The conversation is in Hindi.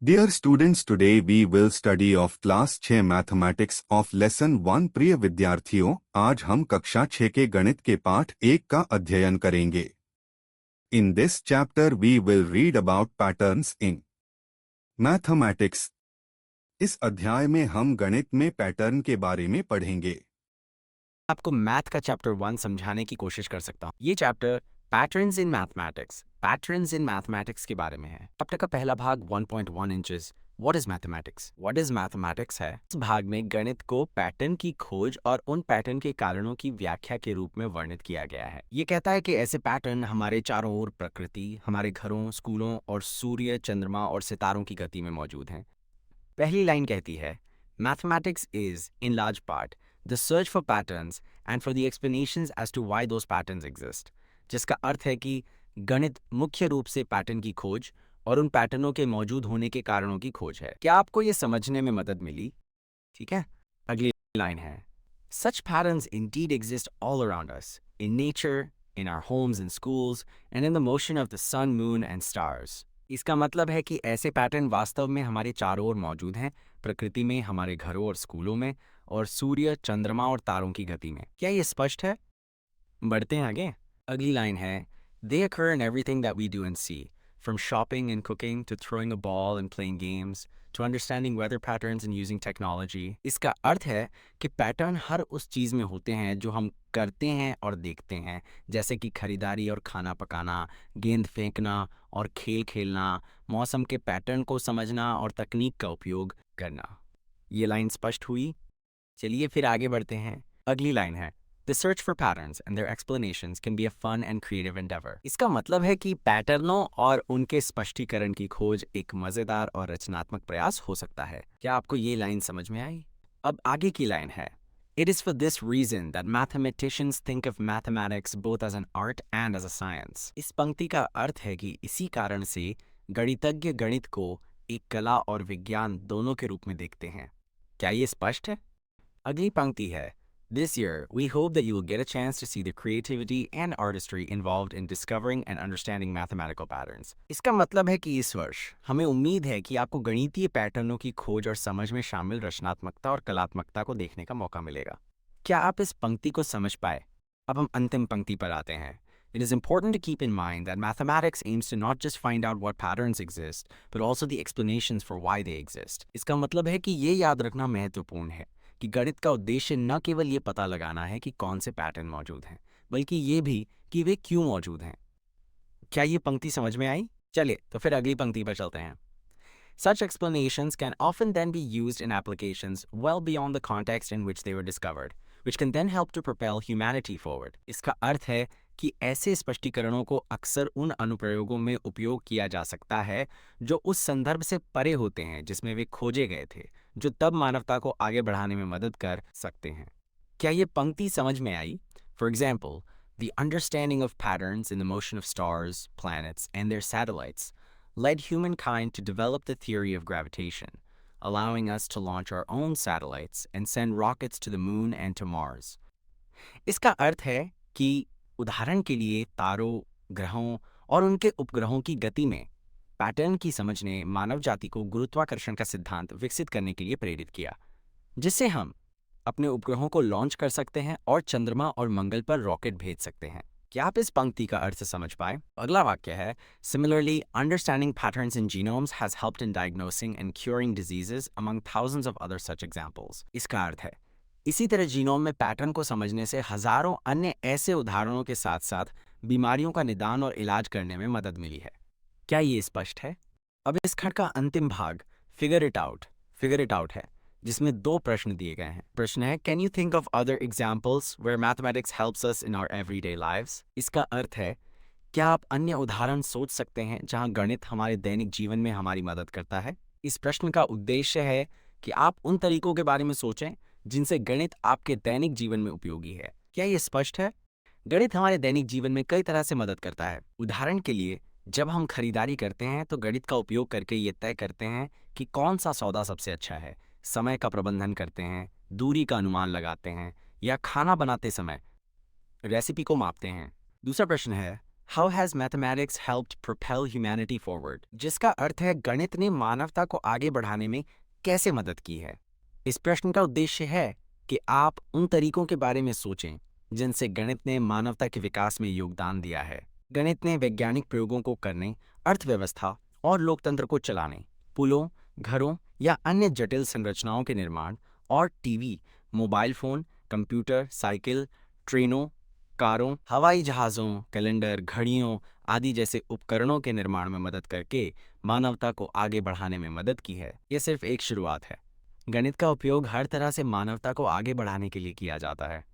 Dear students, today we will study of class 6 mathematics of lesson 1। प्रिय विद्यार्थियों, आज हम कक्षा 6 के गणित के पाठ 1 का अध्ययन करेंगे। In this chapter we will read about patterns in mathematics। इस अध्याय में हम गणित में पैटर्न के बारे में पढ़ेंगे। आपको मैथ का चैप्टर 1 समझाने की कोशिश कर सकता हूँ। ये चैप्टर पैटर्न्स इन मैथमेटिक्स के बारे में है। चैप्टर का पहला भाग 1.1 इंचेस व्हाट इज मैथमेटिक्स है। इस भाग में गणित को पैटर्न की खोज और उन पैटर्न के कारणों की व्याख्या के रूप में वर्णित किया गया है। ये कहता है कि ऐसे पैटर्न हमारे चारों ओर प्रकृति, हमारे घरों, स्कूलों और सूर्य, चंद्रमा और सितारों की गति में मौजूद हैं। पहली लाइन कहती है, mathematics is in large part the search for patterns and for the explanations as to why those patterns exist, जिसका अर्थ है कि गणित मुख्य रूप से पैटर्न की खोज और उन पैटर्नों के मौजूद होने के कारणों की खोज है। क्या आपको ये समझने में मदद मिली? ठीक है, अगली लाइन है, such patterns indeed exist all around us, in nature, in our homes and schools, and in the motion of the sun, moon and stars। इसका मतलब है कि ऐसे पैटर्न वास्तव में हमारे चारों ओर मौजूद हैं, प्रकृति में, हमारे घरों और स्कूलों में, और सूर्य, चंद्रमा और तारों की गति में। क्या ये स्पष्ट है? बढ़ते हैं आगे। अगली लाइन है, They occur in everything that we do and see, from shopping and cooking to throwing a ball and playing games to understanding weather patterns and using technology। इसका अर्थ है कि पैटर्न हर उस चीज में होते हैं जो हम करते हैं और देखते हैं, जैसे कि खरीदारी और खाना पकाना, गेंद फेंकना और खेल खेलना, मौसम के पैटर्न को समझना और तकनीक का उपयोग करना। ये लाइन स्पष्ट हुई? चलिए फिर आगे बढ़ते हैं। अगली लाइन है, The search for patterns and their explanations can be a fun and creative endeavor। इसका मतलब है कि पैटर्नों और उनके स्पष्टीकरण की खोज एक मजेदार और रचनात्मक प्रयास हो सकता है। क्या आपको ये लाइन समझ में आई? अब आगे की लाइन है, It is for this reason that mathematicians think of mathematics both as an art and as a science। इस पंक्ति का अर्थ है कि इसी कारण से गणितज्ञ गणित को एक कला और विज्ञान दोनों के रूप में देखते हैं। क्या ये स्पष्ट है? अगली पंक्ति है, This year, we hope that you will get a chance to see the creativity and artistry involved in discovering and understanding mathematical patterns। इसका मतलब है कि इस वर्ष हमें उम्मीद है कि आपको गणितीय पैटर्नों की खोज और समझ में शामिल रचनात्मकता और कलात्मकता को देखने का मौका मिलेगा। क्या आप इस पंक्ति को समझ पाए? अब हम अंतिम पंक्ति पर आते हैं। It is important to keep in mind that mathematics aims to not just find out what patterns exist, but also the explanations for why they exist। इसका मतलब है कि ये याद रखना महत्वपूर्ण है कि गणित का उद्देश्य न केवल ये पता लगाना है कि कौन से पैटर्न मौजूद हैं, बल्कि ये भी कि वे क्यों मौजूद हैं। क्या ये पंक्ति समझ में आई? चलिए तो फिर अगली पंक्ति पर चलते हैं। Such explanations can often then be used in applications well beyond the context in which they were discovered, which can then help to propel humanity forward। इसका अर्थ है कि ऐसे स्पष्टीकरणों को अक्सर उन अनुप्रयोगों में उपयोग किया जा सकता है जो उस संदर्भ से परे होते हैं जिसमें वे खोजे गए थे, जो तब मानवता को आगे बढ़ाने में मदद कर सकते हैं। क्या ये पंक्ति समझ में आई? For example, the understanding of patterns in the motion of stars, planets, and their satellites led humankind to develop the theory of gravitation, allowing us to launch our own satellites and send rockets to the moon and to Mars। इसका अर्थ है कि उदाहरण के लिए तारों, ग्रहों और उनके उपग्रहों की गति में पैटर्न की समझ ने मानव जाति को गुरुत्वाकर्षण का सिद्धांत विकसित करने के लिए प्रेरित किया, जिससे हम अपने उपग्रहों को लॉन्च कर सकते हैं और चंद्रमा और मंगल पर रॉकेट भेज सकते हैं। क्या आप इस पंक्ति का अर्थ समझ पाए? अगला वाक्य है, Similarly, understanding patterns in genomes has helped in diagnosing and curing diseases among thousands of other such examples। इसका अर्थ है, इसी तरह जीनोम में पैटर्न को समझने से हजारों अन्य ऐसे उदाहरणों के साथ साथ बीमारियों का निदान और इलाज करने में मदद मिली है। क्या ये स्पष्ट है? अब इस खंड का अंतिम भाग फिगर इट आउट है, जिसमें 2 प्रश्न दिए गए हैं। प्रश्न है, can you think of other examples where mathematics helps us in our everyday lives. इसका अर्थ है, क्या आप अन्य उदाहरण सोच सकते हैं जहां गणित हमारे दैनिक जीवन में हमारी मदद करता है? इस प्रश्न का उद्देश्य है कि आप उन तरीकों के बारे में सोचें जिनसे गणित आपके दैनिक जीवन में उपयोगी है। क्या ये स्पष्ट है? गणित हमारे दैनिक जीवन में कई तरह से मदद करता है। उदाहरण के लिए, जब हम खरीदारी करते हैं तो गणित का उपयोग करके ये तय करते हैं कि कौन सा सौदा सबसे अच्छा है, समय का प्रबंधन करते हैं, दूरी का अनुमान लगाते हैं या खाना बनाते समय रेसिपी को मापते हैं। दूसरा प्रश्न है, How has mathematics helped propel humanity forward? जिसका अर्थ है गणित ने मानवता को आगे बढ़ाने में कैसे मदद की है। इस प्रश्न का उद्देश्य है कि आप उन तरीकों के बारे में सोचें जिनसे गणित ने मानवता के विकास में योगदान दिया है। गणित ने वैज्ञानिक प्रयोगों को करने, अर्थव्यवस्था और लोकतंत्र को चलाने, पुलों, घरों या अन्य जटिल संरचनाओं के निर्माण और TV, mobile phone, computer, cycle, ट्रेनों, कारों, हवाई जहाज़ों, कैलेंडर, घड़ियों आदि जैसे उपकरणों के निर्माण में मदद करके मानवता को आगे बढ़ाने में मदद की है। यह सिर्फ एक शुरुआत है। गणित का उपयोग हर तरह से मानवता को आगे बढ़ाने के लिए किया जाता है।